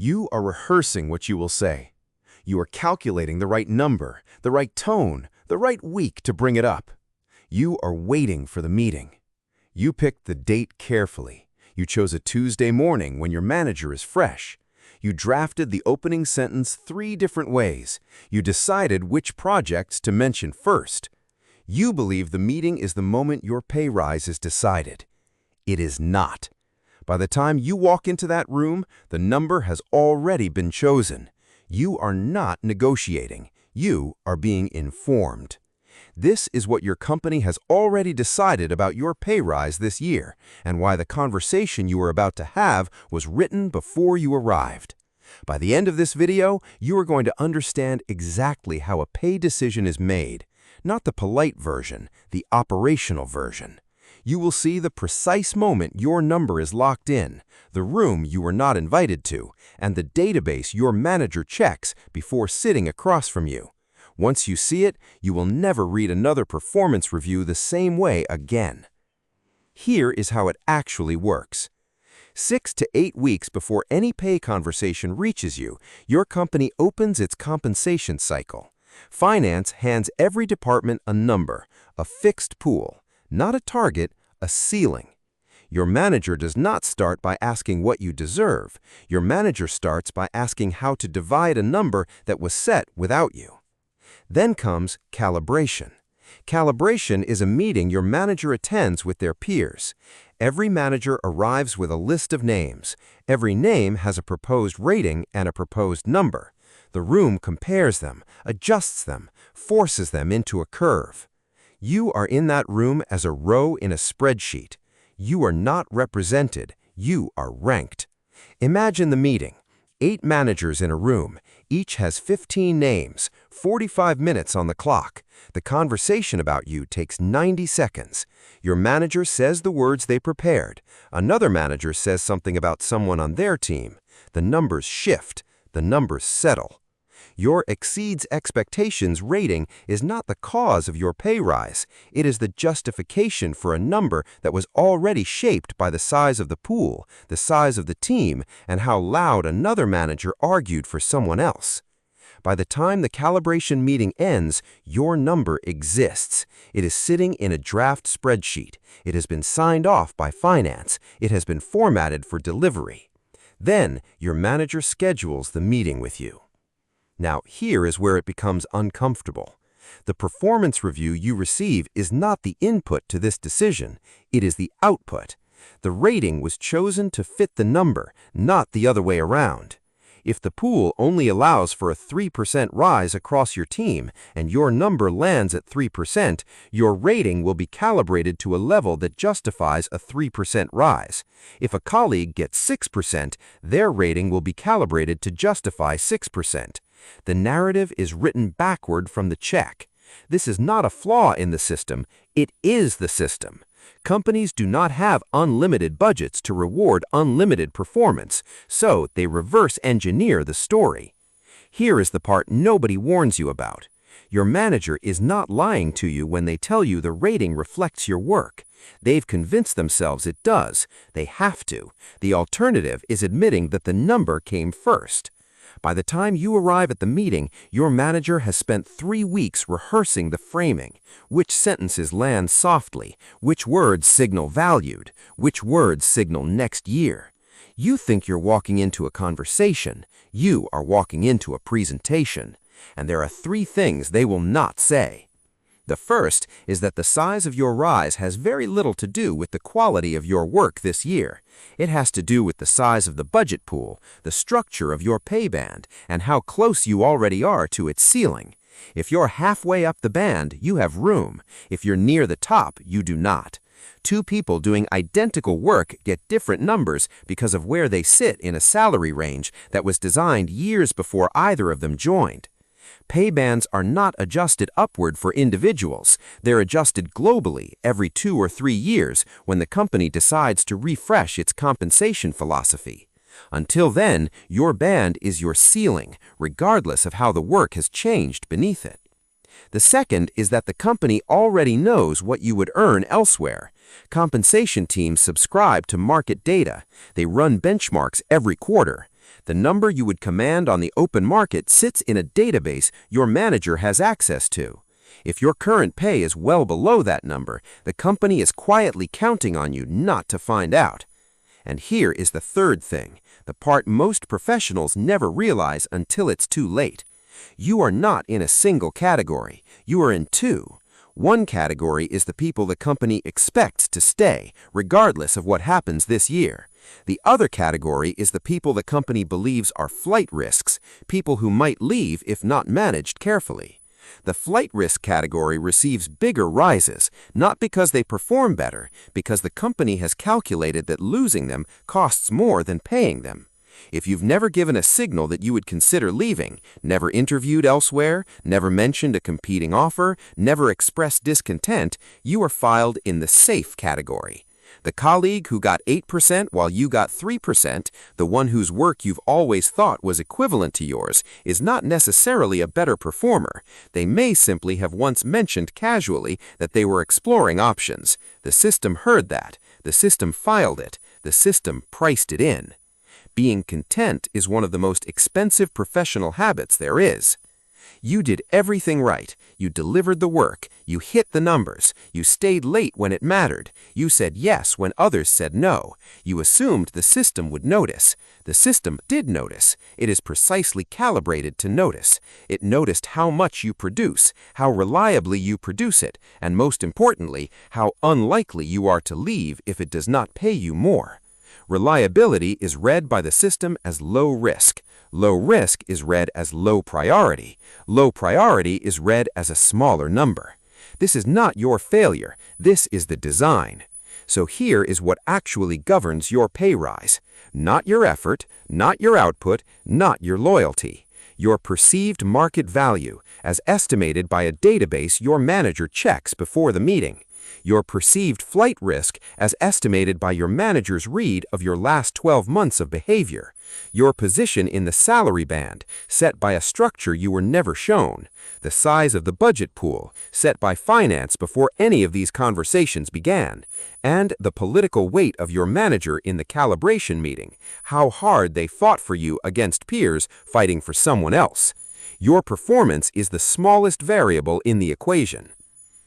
You are rehearsing what you will say. You are calculating the right number, the right tone, the right week to bring it up. You are waiting for the meeting. You picked the date carefully. You chose a Tuesday morning when your manager is fresh. You drafted the opening sentence 3 different ways. You decided which projects to mention first. You believe the meeting is the moment your pay rise is decided. It is not. By the time you walk into that room, the number has already been chosen. You are not negotiating. You are being informed. This is what your company has already decided about your pay rise this year, and why the conversation you are about to have was written before you arrived. By the end of this video, you are going to understand exactly how a pay decision is made, not the polite version, the operational version. You will see the precise moment your number is locked in, the room you were not invited to, and the database your manager checks before sitting across from you. Once you see it, you will never read another performance review the same way again. Here is how it actually works. 6 to 8 weeks before any pay conversation reaches you, your company opens its compensation cycle. Finance hands every department a number, a fixed pool, not a target, a ceiling. Your manager does not start by asking what you deserve. Your manager starts by asking how to divide a number that was set without you. Then comes calibration. Calibration is a meeting your manager attends with their peers. Every manager arrives with a list of names. Every name has a proposed rating and a proposed number. The room compares them, adjusts them, forces them into a curve. You are in that room as a row in a spreadsheet. You are not represented. You are ranked. Imagine the meeting. 8 managers in a room. Each has 15 names, 45 minutes on the clock. The conversation about you takes 90 seconds. Your manager says the words they prepared. Another manager says something about someone on their team. The numbers shift. The numbers settle. Your exceeds expectations rating is not the cause of your pay rise. It is the justification for a number that was already shaped by the size of the pool, the size of the team, and how loud another manager argued for someone else. By the time the calibration meeting ends, your number exists. It is sitting in a draft spreadsheet. It has been signed off by finance. It has been formatted for delivery. Then, your manager schedules the meeting with you. Now, here is where it becomes uncomfortable. The performance review you receive is not the input to this decision. It is the output. The rating was chosen to fit the number, not the other way around. If the pool only allows for a 3% rise across your team and your number lands at 3%, your rating will be calibrated to a level that justifies a 3% rise. If a colleague gets 6%, their rating will be calibrated to justify 6%. The narrative is written backward from the check. This is not a flaw in the system. It is the system. Companies do not have unlimited budgets to reward unlimited performance, so they reverse engineer the story. Here is the part nobody warns you about. Your manager is not lying to you when they tell you the rating reflects your work. They've convinced themselves it does. They have to. The alternative is admitting that the number came first. By the time you arrive at the meeting, your manager has spent 3 weeks rehearsing the framing. Which sentences land softly? Which words signal valued? Which words signal next year? You think you're walking into a conversation. You are walking into a presentation. And there are 3 things they will not say. The first is that the size of your rise has very little to do with the quality of your work this year. It has to do with the size of the budget pool, the structure of your pay band, and how close you already are to its ceiling. If you're halfway up the band, you have room. If you're near the top, you do not. 2 people doing identical work get different numbers because of where they sit in a salary range that was designed years before either of them joined. Pay bands are not adjusted upward for individuals. They're adjusted globally every 2 or 3 years when the company decides to refresh its compensation philosophy. Until then, your band is your ceiling, regardless of how the work has changed beneath it. The second is that the company already knows what you would earn elsewhere. Compensation teams subscribe to market data. They run benchmarks every quarter. The number you would command on the open market sits in a database your manager has access to. If your current pay is well below that number, the company is quietly counting on you not to find out. And here is the third thing, the part most professionals never realize until it's too late. You are not in a single category, you are in two. One category is the people the company expects to stay, regardless of what happens this year. The other category is the people the company believes are flight risks, people who might leave if not managed carefully. The flight risk category receives bigger rises, not because they perform better, because the company has calculated that losing them costs more than paying them. If you've never given a signal that you would consider leaving, never interviewed elsewhere, never mentioned a competing offer, never expressed discontent, you are filed in the safe category. The colleague who got 8% while you got 3%, the one whose work you've always thought was equivalent to yours, is not necessarily a better performer. They may simply have once mentioned casually that they were exploring options. The system heard that. The system filed it. The system priced it in. Being content is one of the most expensive professional habits there is. You did everything right. You delivered the work. You hit the numbers. You stayed late when it mattered. You said yes when others said no. You assumed the system would notice. The system did notice. It is precisely calibrated to notice. It noticed how much you produce, how reliably you produce it, and most importantly, how unlikely you are to leave if it does not pay you more. Reliability is read by the system as low risk. Low risk is read as low priority. Low priority is read as a smaller number. This is not your failure. This is the design. So here is what actually governs your pay rise. Not your effort, not your output, not your loyalty. Your perceived market value, as estimated by a database your manager checks before the meeting. Your perceived flight risk as estimated by your manager's read of your last 12 months of behavior. Your position in the salary band, set by a structure you were never shown. The size of the budget pool, set by finance before any of these conversations began. And the political weight of your manager in the calibration meeting, how hard they fought for you against peers fighting for someone else. Your performance is the smallest variable in the equation.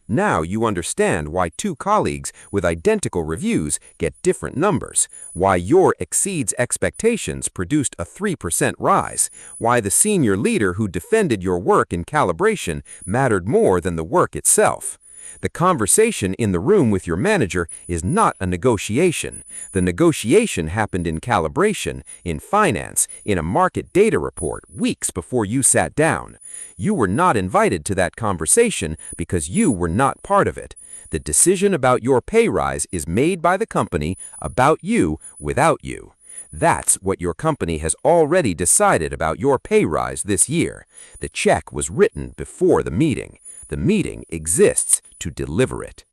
Now you understand why two colleagues with identical reviews get different numbers, why your exceeds expectations produced a 3% rise, why the senior leader who defended your work in calibration mattered more than the work itself. The conversation in the room with your manager is not a negotiation. The negotiation happened in calibration, in finance, in a market data report weeks before you sat down. You were not invited to that conversation because you were not part of it. The decision about your pay rise is made by the company about you without you. That's what your company has already decided about your pay rise this year. The check was written before the meeting. The meeting exists to deliver it.